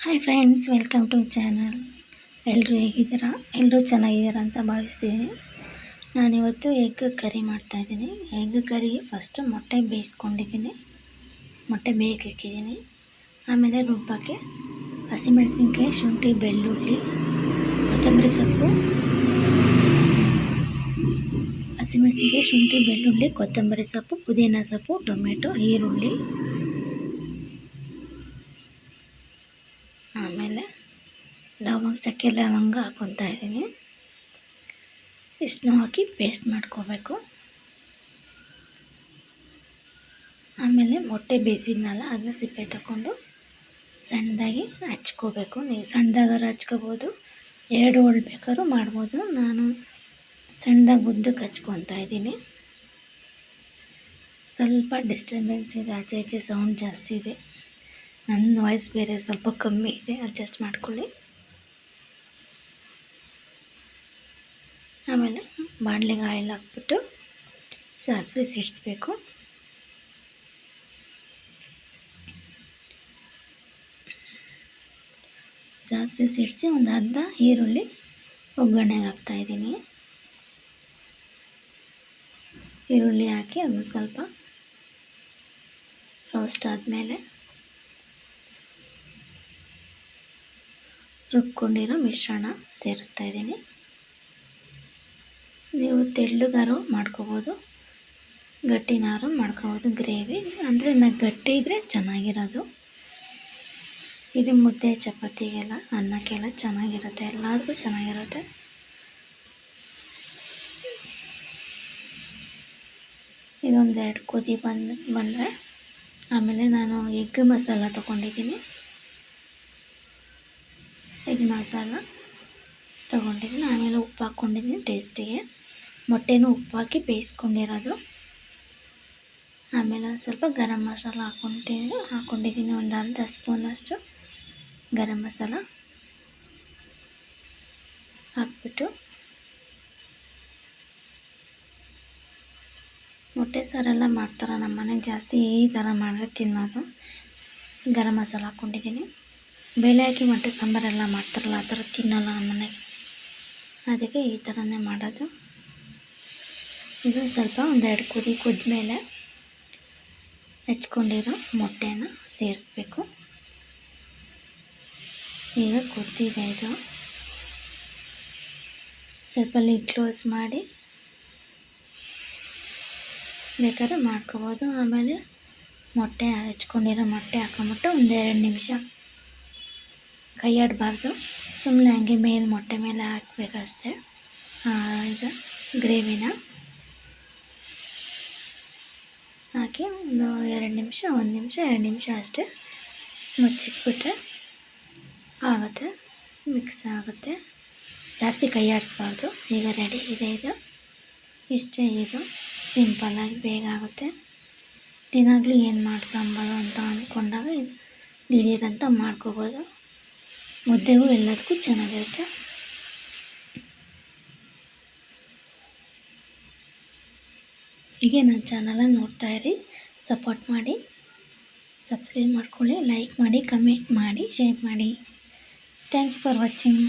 Hi friends, welcome to channel. ಎಲ್ಲರೂ ಹೇಗಿದ್ದೀರಾ? ಎಲ್ಲರೂ ಚೆನ್ನಾಗಿದ್ದೀರಾ ಅಂತ ಭಾವಿಸ್ತೀನಿ. ನಾನಿವತ್ತು ಎಗ್ ಕರಿ ಮಾಡ್ತಾಯಿದ್ದೀನಿ. ಎಗ್ ಕರಿಗೆ ಫಸ್ಟು ಮೊಟ್ಟೆ ಬೇಯಿಸ್ಕೊಂಡಿದ್ದೀನಿ, ಮೊಟ್ಟೆ ಬೇಯಕ್ಕೆ ಇಕ್ಕಿದ್ದೀನಿ. ಆಮೇಲೆ ರುಬ್ಬಕ್ಕೆ ಹಸಿಮೆಣಸಿನ್ಕಾಯಿ, ಶುಂಠಿ, ಬೆಳ್ಳುಳ್ಳಿ, ಕೊತ್ತಂಬರಿ ಸೊಪ್ಪು, ಹಸಿಮೆಣಸಿನ್ಕಾಯಿ, ಶುಂಠಿ, ಬೆಳ್ಳುಳ್ಳಿ, ಕೊತ್ತಂಬರಿ ಸೊಪ್ಪು, ಪುದೀನ ಸೊಪ್ಪು, ಟೊಮೆಟೊ, ಈರುಳ್ಳಿ, ಆಮೇಲೆ ಚಕ್ಕೆ ಲವಂಗ ಹಾಕ್ಕೊತಾ ಇದ್ದೀನಿ. ಇಷ್ಟನ್ನು ಹಾಕಿ ಪೇಸ್ಟ್ ಮಾಡ್ಕೋಬೇಕು. ಆಮೇಲೆ ಮೊಟ್ಟೆ ಬೇಯಿಸಿದ್ನಲ್ಲ ಅದನ್ನ ಸಿಪ್ಪೆ ತಗೊಂಡು ಸಣ್ಣದಾಗಿ ಹಚ್ಕೋಬೇಕು. ನೀವು ಸಣ್ಣದಾಗಾರು ಹಚ್ಕೋಬೋದು, 2 ಹೋಳು ಬೇಕಾದ್ರೂ ಮಾಡ್ಬೋದು. ನಾನು ಸಣ್ಣದಾಗಿ ಉದ್ದಕ್ಕೆ ಹಚ್ಕೊತಾ ಇದ್ದೀನಿ. ಸ್ವಲ್ಪ ಡಿಸ್ಟರ್ಬೆನ್ಸ್ ಇದೆ, ಆಚೆ ಈಚೆ ಸೌಂಡ್ ಜಾಸ್ತಿ ಇದೆ. ನನ್ನ ವಾಯ್ಸ್ ಬೇರೆ ಸ್ವಲ್ಪ ಕಮ್ಮಿ ಇದೆ, ಅಡ್ಜಸ್ಟ್ ಮಾಡ್ಕೊಳ್ಳಿ. ಆಮೇಲೆ ಬಾಣಲೆಗೆ ಆಯಿಲ್ ಹಾಕ್ಬಿಟ್ಟು ಸಾಸಿವೆ ಸಿಡಿಸ್ಬೇಕು. ಸಾಸಿವೆ ಸಿಡಿಸಿ ಒಂದು ಅರ್ಧ ಈರುಳ್ಳಿ ಒಗ್ಗರಣೆಗೆ ಹಾಕ್ತಾಯಿದ್ದೀನಿ. ಈರುಳ್ಳಿ ಹಾಕಿ ಅದನ್ನು ಸ್ವಲ್ಪ ರೋಸ್ಟ್ ಆದಮೇಲೆ ರುಬ್ಕೊಂಡಿರೋ ಮಿಶ್ರಣ ಸೇರಿಸ್ತಾ ಇದ್ದೀನಿ. ನೀವು ತೆಳ್ಳಗಾರು ಮಾಡ್ಕೋಬೋದು, ಗಟ್ಟಿನಾರು ಮಾಡ್ಕೋಬೋದು. ಗ್ರೇವಿ ಅಂದರೆ ಗಟ್ಟಿ ಇದ್ದರೆ ಚೆನ್ನಾಗಿರೋದು. ಇದು ಮುದ್ದೆ, ಚಪಾತಿಗೆಲ್ಲ, ಅನ್ನಕ್ಕೆಲ್ಲ ಚೆನ್ನಾಗಿರುತ್ತೆ, ಎಲ್ಲದಕ್ಕೂ ಚೆನ್ನಾಗಿರುತ್ತೆ. ಇದೊಂದು 2 ಕುದಿ ಬಂದರೆ ಆಮೇಲೆ ನಾನು ಎಗ್ ಮಸಾಲ ತೊಗೊಂಡಿದ್ದೀನಿ. ಎಗ್ ಮಸಾಲ ತೊಗೊಂಡಿದ್ದೀನಿ. ಆಮೇಲೆ ಉಪ್ಪು ಹಾಕ್ಕೊಂಡಿದ್ದೀನಿ ಟೇಸ್ಟಿಗೆ. ಮೊಟ್ಟೆನೂ ಉಪ್ಪು ಹಾಕಿ ಬೇಯಿಸ್ಕೊಂಡಿರೋದು. ಆಮೇಲೆ ಸ್ವಲ್ಪ ಗರಂ ಮಸಾಲ ಹಾಕ್ಕೊಂಡಿದ್ದೀನಿ, ಒಂದು ಅರ್ಧ ಸ್ಪೂನಷ್ಟು ಗರಂ ಮಸಾಲ ಹಾಕ್ಬಿಟ್ಟು, ಮೊಟ್ಟೆ ಸಾರೆಲ್ಲ ಮಾಡ್ತಾರೆ ನಮ್ಮ ಮನೆಗೆ, ಜಾಸ್ತಿ ಈ ಥರ ಮಾಡಿದ್ರೆ ತಿನ್ನೋದು. ಗರಂ ಮಸಾಲ ಹಾಕ್ಕೊಂಡಿದ್ದೀನಿ. ಬೇಳೆ ಹಾಕಿ ಮೊಟ್ಟೆ ಸಾಂಬಾರೆಲ್ಲ ಮಾಡ್ತಾರಲ್ಲ, ಆ ಥರ ತಿನ್ನೋಲ್ಲ ನಮ್ಮ ಮನೆಗೆ, ಅದಕ್ಕೆ ಈ ಥರನೇ ಮಾಡೋದು. ಇದು ಸ್ವಲ್ಪ ಒಂದು 2 ಕುದಿ ಕುದ್ಮೇಲೆ ಹೆಚ್ಕೊಂಡಿರೋ ಮೊಟ್ಟೆನ ಸೇರಿಸ್ಬೇಕು. ಈಗ ಕುದ್ದಿದೆ ಇದು. ಸ್ವಲ್ಪ ಲಿಡ್ ಕ್ಲೋಸ್ ಮಾಡಿ ಬೇಕಾದ್ರೆ ಮಾಡ್ಕೋಬೋದು. ಆಮೇಲೆ ಮೊಟ್ಟೆ ಹೆಚ್ಕೊಂಡಿರೋ ಮೊಟ್ಟೆ ಹಾಕೊಂಬಿಟ್ಟು ಒಂದು 2 ನಿಮಿಷ ಕೈ ಆಡಬಾರ್ದು, ಸುಮ್ಮನೆ ಹಂಗೆ ಮೇಲೆ ಮೊಟ್ಟೆ ಮೇಲೆ ಹಾಕಬೇಕಷ್ಟೆ. ಈಗ ಗ್ರೇವಿನ ಹಾಕಿ ಒಂದು 2 ನಿಮಿಷ, 2 ನಿಮಿಷ ಅಷ್ಟೇ ಮುಚ್ಚಿಟ್ಬಿಟ್ರೆ ಆಗುತ್ತೆ, ಮಿಕ್ಸ್ ಆಗುತ್ತೆ. ಜಾಸ್ತಿ ಕೈ ಆಡಿಸ್ಬಾರ್ದು. ಈಗ ರೆಡಿ ಇದೆ ಇದು. ಇಷ್ಟೇ, ಇದು ಸಿಂಪಲ್ಲಾಗಿ ಬೇಗ ಆಗುತ್ತೆ. ದಿನಾಗಲೂ ಏನು ಮಾಡಿ ಸಾಂಬಾರು ಅಂತ ಅಂದ್ಕೊಂಡಾಗ ಇದು ದಿಢೀರಂತ ಮಾಡ್ಕೋಬೋದು. ಮುದ್ದೆಗೂ ಎಲ್ಲದಕ್ಕೂ ಚೆನ್ನಾಗಿರುತ್ತೆ. ಹೀಗೆ ನನ್ನ ಚಾನಲನ್ನು ನೋಡ್ತಾಯಿರಿ, ಸಪೋರ್ಟ್ ಮಾಡಿ, ಸಬ್ಸ್ಕ್ರೈಬ್ ಮಾಡ್ಕೊಳ್ಳಿ, ಲೈಕ್ ಮಾಡಿ, ಕಮೆಂಟ್ ಮಾಡಿ, ಶೇರ್ ಮಾಡಿ. Thank you for watching.